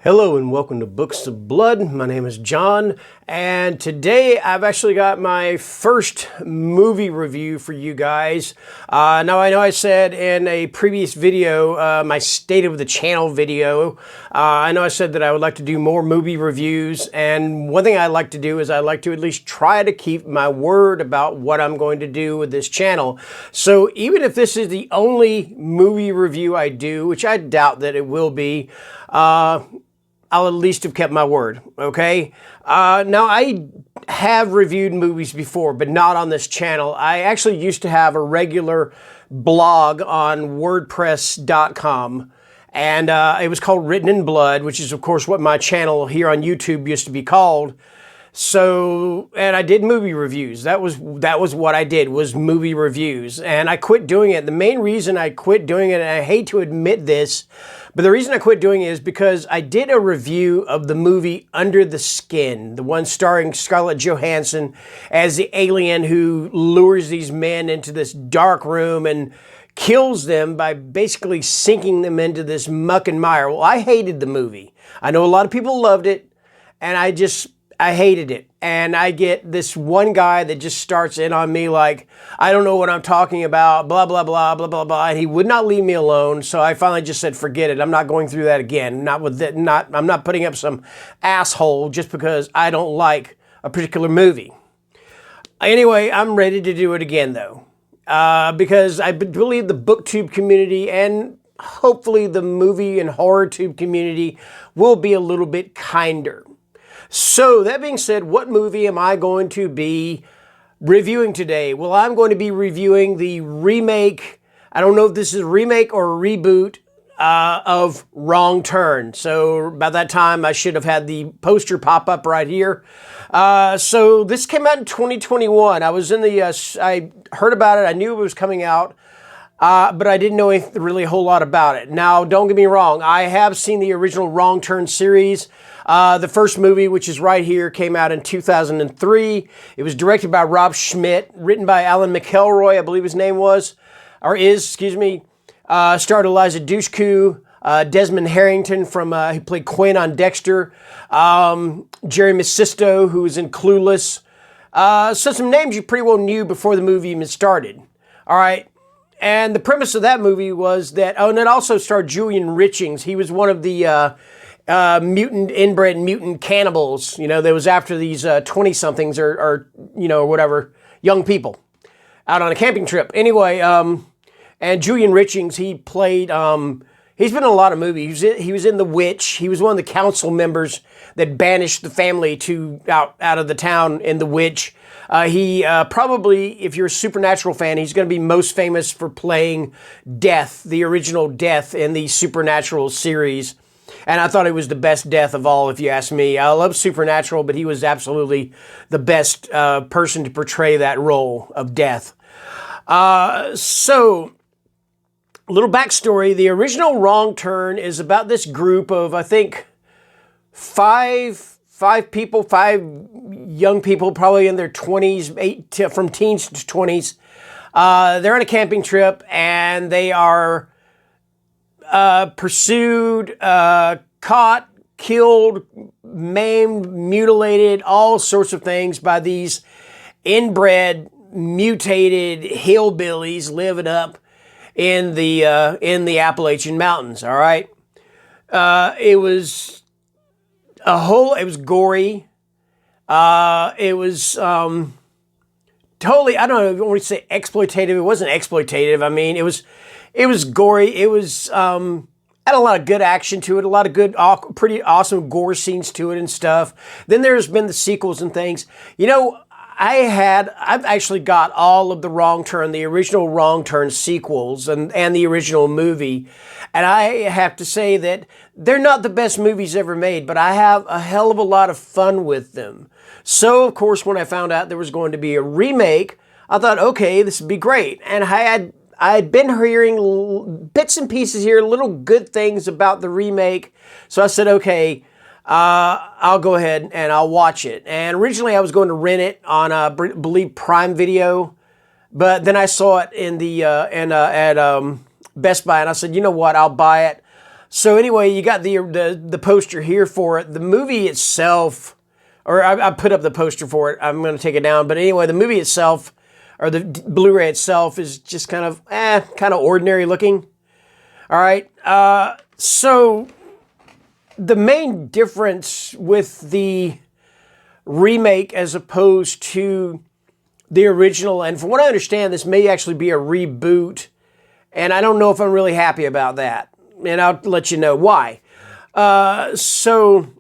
Hello and welcome to Books of Blood. My name is John, and today I've actually got my first movie review for you guys. Now I know I said in a previous video, my State of the Channel video, I know I said that I would like to do more movie reviews, and one thing I like to do is I like to at least try to keep my word about what I'm going to do with this channel. So even if this is the only movie review I do, which I doubt that it will be, I'll at least have kept my word, okay? Now, I have reviewed movies before, but not on this channel. I actually used to have a regular blog on WordPress.com, and it was called Written in Blood, which is, of course, what my channel here on YouTube used to be called. So, and I did movie reviews. That was what I did, was movie reviews. And I quit doing it. The main reason I quit doing it, and I hate to admit this, but the reason I quit doing it is because I did a review of the movie Under the Skin, the one starring Scarlett Johansson as the alien who lures these men into this dark room and kills them by basically sinking them into this muck and mire. Well, I hated the movie. I know a lot of people loved it, and I hated it. And I get this one guy that just starts in on me like, I don't know what I'm talking about, blah, blah, blah, blah, blah, blah. And he would not leave me alone. So I finally just said, forget it. I'm not going through that again. I'm not putting up some asshole just because I don't like a particular movie. Anyway, I'm ready to do it again though. Because I believe the BookTube community and hopefully the movie and horror tube community will be a little bit kinder. So that being said, what movie am I going to be reviewing today? Well, I'm going to be reviewing the remake. I don't know if this is a remake or a reboot of Wrong Turn. So by that time, I should have had the poster pop up right here. So this came out in 2021. I was in I heard about it. I knew it was coming out. But I didn't know really a whole lot about it. Now, don't get me wrong. I have seen the original Wrong Turn series. The first movie, which is right here, came out in 2003. It was directed by Rob Schmidt, written by Alan McElroy, I believe his name was, or is, excuse me. Starred Eliza Dushku, Desmond Harrington who played Quinn on Dexter, Jerry Masisto, who was in Clueless. So some names you pretty well knew before the movie even started. All right. And the premise of that movie was that, and it also starred Julian Richings. He was one of the inbred mutant cannibals, that was after these 20-somethings or whatever, young people out on a camping trip. Anyway, and Julian Richings, he played, he's been in a lot of movies. He was in The Witch. He was one of the council members that banished the family out of the town in The Witch. He probably, if you're a Supernatural fan, he's going to be most famous for playing Death, the original Death in the Supernatural series. And I thought it was the best Death of all, if you ask me. I love Supernatural, but he was absolutely the best person to portray that role of Death. So, a little backstory. The original Wrong Turn is about this group of, I think, five young people, probably in their 20s, from teens to 20s. They're on a camping trip, and they are pursued, caught, killed, maimed, mutilated, all sorts of things by these inbred, mutated hillbillies living up in the Appalachian Mountains. All right, it was gory. It was totally, I don't know if you want to say exploitative. It wasn't exploitative. I mean, it was gory. It was had a lot of good action to it, a lot of good, pretty awesome gore scenes to it and stuff. Then there's been the sequels and things. I've actually got all of the Wrong Turn, the original Wrong Turn sequels and the original movie. And I have to say that they're not the best movies ever made, but I have a hell of a lot of fun with them. So, of course, when I found out there was going to be a remake, I thought, okay, this would be great. And I had been hearing bits and pieces here, little good things about the remake. So I said, okay, I'll go ahead and I'll watch it. And originally I was going to rent it on, I believe, Prime Video. But then I saw it in at Best Buy, and I said, you know what, I'll buy it. So anyway, you got the poster here for it. The movie itself, or I put up the poster for it. I'm going to take it down. But anyway, the movie itself, or the Blu-ray itself, is just kind of ordinary looking. All right. So the main difference with the remake as opposed to the original, and from what I understand, this may actually be a reboot, and I don't know if I'm really happy about that. And I'll let you know why. So,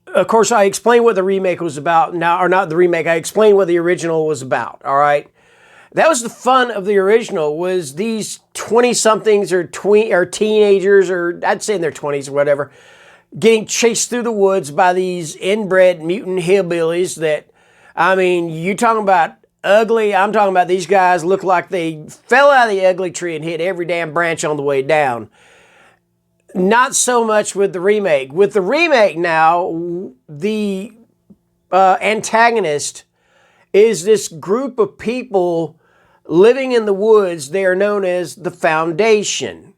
of course, I explained what the remake was about. Now, or not the remake, I explained what the original was about, all right? That was the fun of the original, was these 20-somethings or teenagers, or I'd say in their 20s or whatever, getting chased through the woods by these inbred mutant hillbillies that, I mean, you talking about ugly. I'm talking about these guys look like they fell out of the ugly tree and hit every damn branch on the way down. Not so much with the remake. With the remake now, the antagonist is this group of people living in the woods. They are known as the Foundation.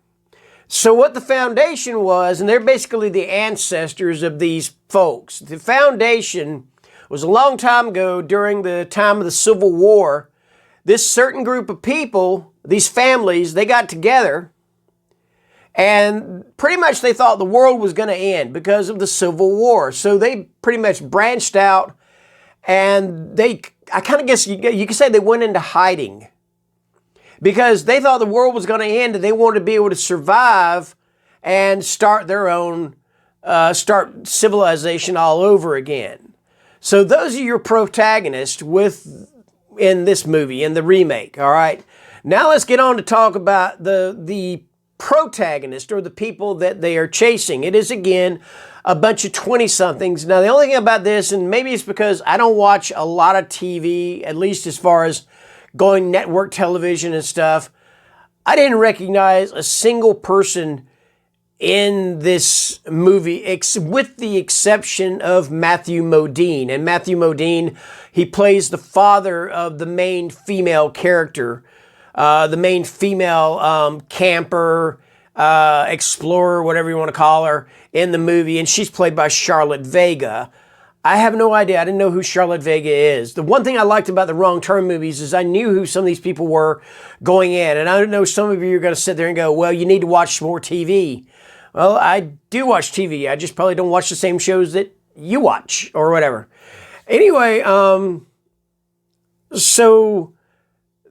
So what the Foundation was, and they're basically the ancestors of these folks. The Foundation was a long time ago, during the time of the Civil War. This certain group of people, these families, they got together, and pretty much they thought the world was going to end because of the Civil War. So they pretty much branched out, and I kind of guess you could say they went into hiding because they thought the world was going to end, and they wanted to be able to survive and start their own, start civilization all over again. So those are your protagonists in this movie, in the remake, all right? Now let's get on to talk about the protagonist, or the people that they are chasing. It is, again, a bunch of 20-somethings. Now, the only thing about this, and maybe it's because I don't watch a lot of TV, at least as far as going network television and stuff, I didn't recognize a single person in this movie, with the exception of Matthew Modine. And Matthew Modine, he plays the father of the main female character, the main female camper, explorer, whatever you want to call her, in the movie. And she's played by Charlotte Vega. I have no idea. I didn't know who Charlotte Vega is. The one thing I liked about the Wrong Turn movies is I knew who some of these people were going in. And I know some of you are going to sit there and go, well, you need to watch more TV. Well, I do watch TV. I just probably don't watch the same shows that you watch or whatever. Anyway, so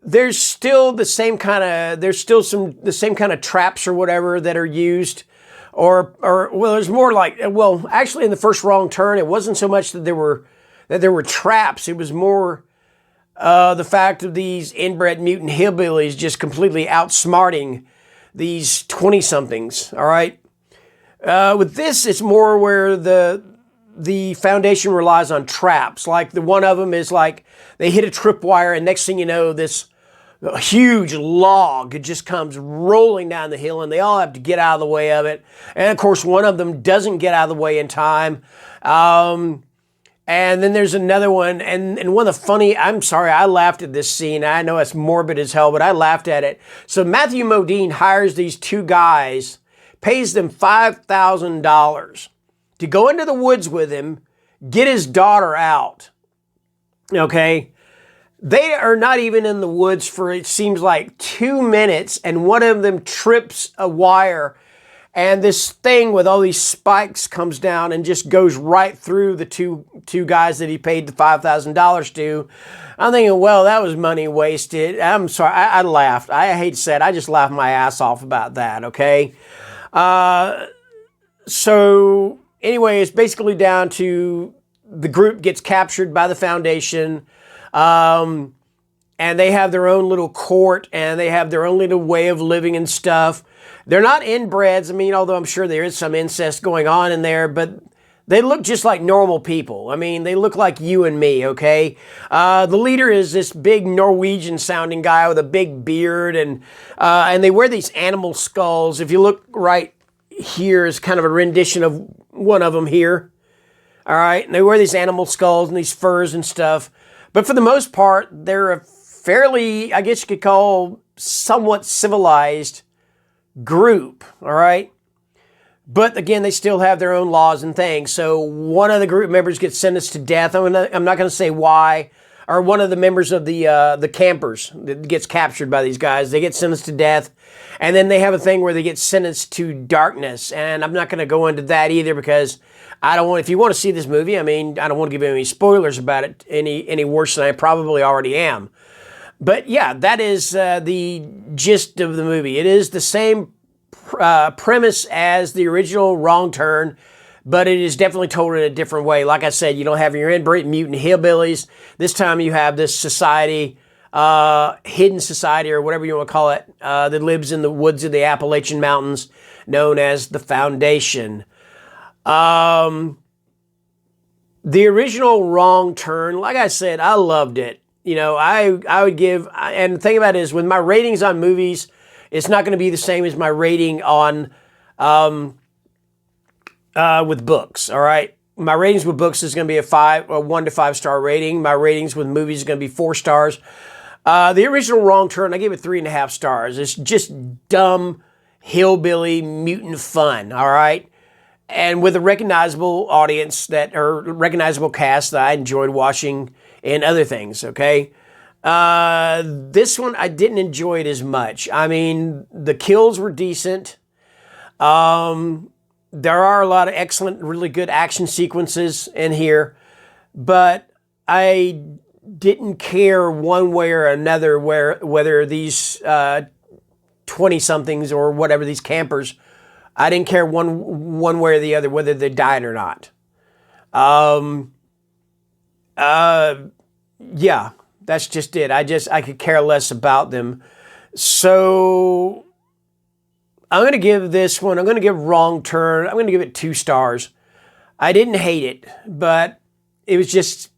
there's still the same kind of, the same kind of traps or whatever that are used, or well, there's more like, well, actually in the first Wrong Turn, it wasn't so much that there were traps. It was more the fact of these inbred mutant hillbillies just completely outsmarting these 20-somethings, all right? With this, it's more where the Foundation relies on traps. Like the one of them is like they hit a tripwire, and next thing you know, this huge log, it just comes rolling down the hill, and they all have to get out of the way of it. And of course, one of them doesn't get out of the way in time. And then there's another one, and one of the funny, I'm sorry, I laughed at this scene. I know it's morbid as hell, but I laughed at it. So Matthew Modine hires these two guys, pays them $5,000 to go into the woods with him, get his daughter out, okay? They are not even in the woods for, it seems like, 2 minutes, and one of them trips a wire, and this thing with all these spikes comes down and just goes right through the two guys that he paid the $5,000 to. I'm thinking, well, that was money wasted. I'm sorry, I laughed. I hate to say it, I just laughed my ass off about that, okay? So anyway, it's basically down to the group gets captured by the Foundation, and they have their own little court, and they have their own little way of living and stuff. They're not inbreds. I mean, although I'm sure there is some incest going on in there, but they look just like normal people. I mean, they look like you and me, okay? The leader is this big Norwegian-sounding guy with a big beard, and they wear these animal skulls. If you look right here is kind of a rendition of one of them here, all right? And they wear these animal skulls and these furs and stuff. But for the most part, they're a fairly, I guess you could call, somewhat civilized group, all right? But again, they still have their own laws and things. So one of the group members gets sentenced to death. I'm not going to say why. Or one of the members of the campers that gets captured by these guys, they get sentenced to death. And then they have a thing where they get sentenced to darkness. And I'm not going to go into that either because I don't want, if you want to see this movie, I mean, I don't want to give you any spoilers about it any worse than I probably already am. But yeah, that is the gist of the movie. It is the same premise as the original Wrong Turn, but it is definitely told in a different way. Like I said, you don't have your inbred mutant hillbillies. This time you have this society, hidden society or whatever you want to call it, that lives in the woods of the Appalachian Mountains, known as the Foundation. The original Wrong Turn, like I said, I loved it. You know, I would give, and the thing about it is with my ratings on movies, it's not going to be the same as my rating on, with books, all right? My ratings with books is going to be a 1 to 5 star rating. My ratings with movies is going to be 4 stars. The original Wrong Turn, I gave it 3.5 stars. It's just dumb, hillbilly, mutant fun, all right? And with a recognizable audience or recognizable cast that I enjoyed watching and other things, okay? This one, I didn't enjoy it as much. I mean, the kills were decent. There are a lot of excellent, really good action sequences in here, but I didn't care one way or another whether these 20-somethings or whatever, these campers, I didn't care one way or the other whether they died or not. Yeah, that's just it. I could care less about them. So I'm going to give this one, I'm going to give Wrong Turn, I'm going to give it 2 stars. I didn't hate it, but it was just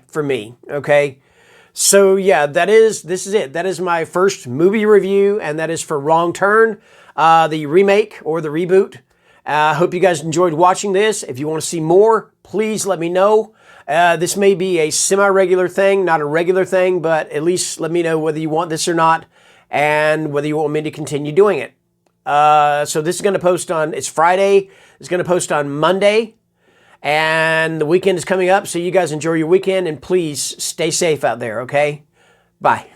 for me, okay? So yeah, this is it. That is my first movie review, and that is for Wrong Turn, the remake or the reboot. I hope you guys enjoyed watching this. If you want to see more, please let me know. This may be a semi-regular thing, not a regular thing, but at least let me know whether you want this or not and whether you want me to continue doing it. So this is going to post on, it's Friday. It's going to post on Monday, and the weekend is coming up. So you guys enjoy your weekend, and please stay safe out there, okay? Bye.